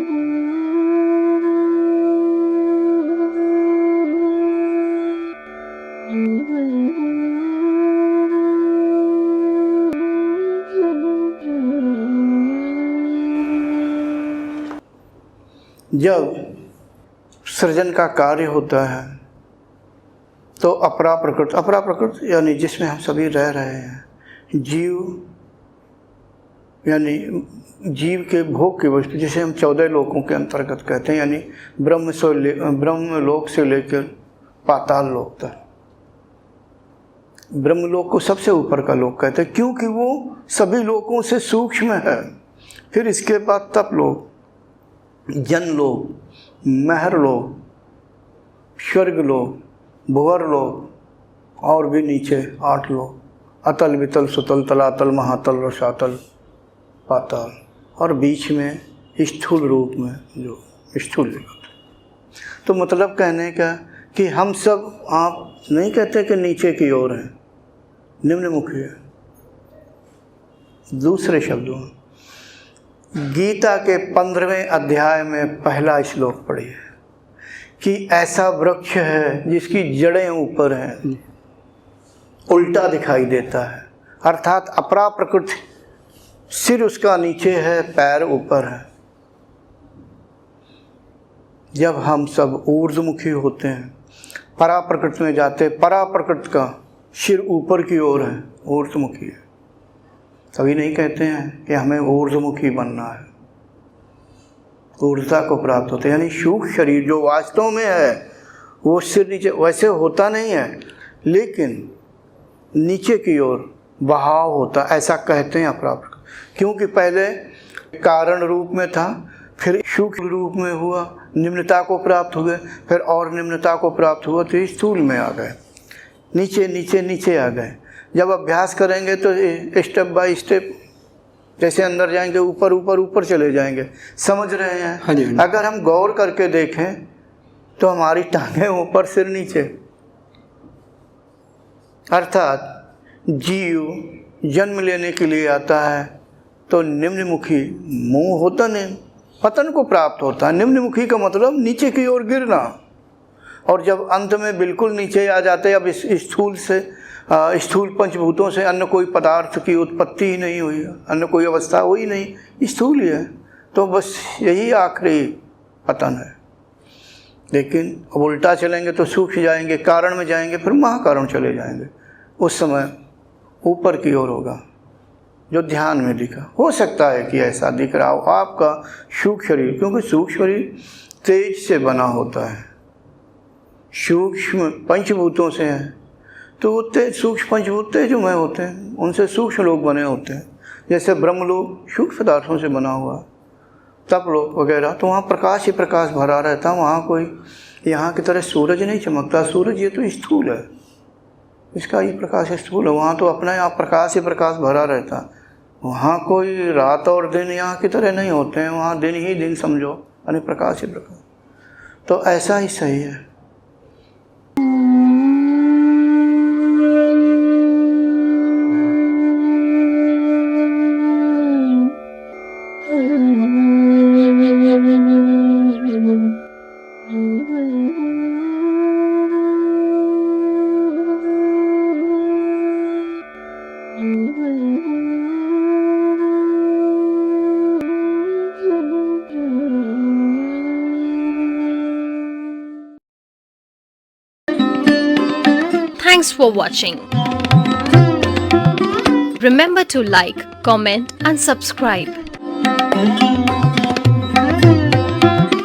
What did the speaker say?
जब सृजन का कार्य होता है तो अपरा प्रकृत यानी जिसमें हम सभी रह रहे हैं, जीव यानी जीव के भोग की वस्तु, जिसे हम 14 लोकों के अंतर्गत कहते हैं, यानी ब्रह्म लोक से लेकर पाताल लोक तक। ब्रह्म लोक को सबसे ऊपर का लोक कहते हैं, क्योंकि वो सभी लोकों से सूक्ष्म है। फिर इसके बाद तप लोक, जन लोक, महर लोक, स्वर्ग लोक, भुवर लोक, और भी नीचे 8 लोक, अतल वितल सुतल तलातल महातल रसातल पाताल, और बीच में स्थूल रूप में जो स्थूल जगत। तो मतलब कहने का कि हम सब, आप नहीं कहते कि नीचे की ओर हैं, निम्नमुखी है। दूसरे शब्दों में गीता के 15वें अध्याय में पहला श्लोक पढ़िए कि ऐसा वृक्ष है जिसकी जड़ें ऊपर हैं, उल्टा दिखाई देता है, अर्थात अपरा प्रकृति, सिर उसका नीचे है, पैर ऊपर है। जब हम सब ऊर्ध्वमुखी होते हैं, परा प्रकृति में जाते, परा प्रकृति का सिर ऊपर की ओर है, ऊर्ध्वमुखी है। तभी नहीं कहते हैं कि हमें ऊर्ध्वमुखी बनना है, ऊर्जा को प्राप्त होते, यानी सूक्ष्म शरीर जो वास्तव में है वो सिर नीचे वैसे होता नहीं है, लेकिन नीचे की ओर बहाव होता, ऐसा कहते हैं अप्राप्त। क्योंकि पहले कारण रूप में था, फिर सूक्ष्म रूप में हुआ, निम्नता को प्राप्त हो गए, फिर और निम्नता को प्राप्त हुआ तो स्थूल में आ गए, नीचे नीचे नीचे आ गए। जब अभ्यास करेंगे तो स्टेप बाय स्टेप जैसे अंदर जाएंगे ऊपर ऊपर ऊपर चले जाएंगे। समझ रहे हैं? हाँ जी। अगर हम गौर करके देखें तो हमारी टांगें ऊपर सिर नीचे, अर्थात जीव जन्म लेने के लिए आता है तो निम्नमुखी मुंह होता नहीं, पतन को प्राप्त होता है। निम्नमुखी का मतलब नीचे की ओर गिरना, और जब अंत में बिल्कुल नीचे आ जाते हैं, अब इस स्थूल पंचभूतों से अन्य कोई पदार्थ की उत्पत्ति ही नहीं हुई, अन्य कोई अवस्था हुई नहीं, स्थूल ही है, तो बस यही आखिरी पतन है। लेकिन अब उल्टा चलेंगे तो सूक्ष्म जाएंगे, कारण में जाएंगे, फिर महाकारण चले जाएंगे। उस समय ऊपर की ओर होगा जो ध्यान में दिखा। हो सकता है कि ऐसा दिख रहा हो आपका सूक्ष्म शरीर, क्योंकि सूक्ष्म शरीर तेज से बना होता है, सूक्ष्म पंचभूतों से है, तो वो तेज सूक्ष्म पंचभूत तेजोमय होते हैं, उनसे सूक्ष्म लोग बने होते हैं। जैसे ब्रह्मलोक सूक्ष्म पदार्थों से बना हुआ, तप लोक वगैरह, तो वहाँ प्रकाश ही प्रकाश भरा रहता, वहाँ कोई यहाँ की तरह सूरज नहीं चमकता। सूरज ये तो स्थूल है, इसका ये प्रकाश स्थूल है, वहाँ तो अपना यहाँ प्रकाश ही प्रकाश भरा रहता। वहाँ कोई रात और दिन यहाँ की तरह नहीं होते हैं, वहाँ दिन ही दिन समझो, यानी प्रकाश ही प्रकाश। तो ऐसा ही सही है। Thanks for watching. Remember to like, comment and subscribe.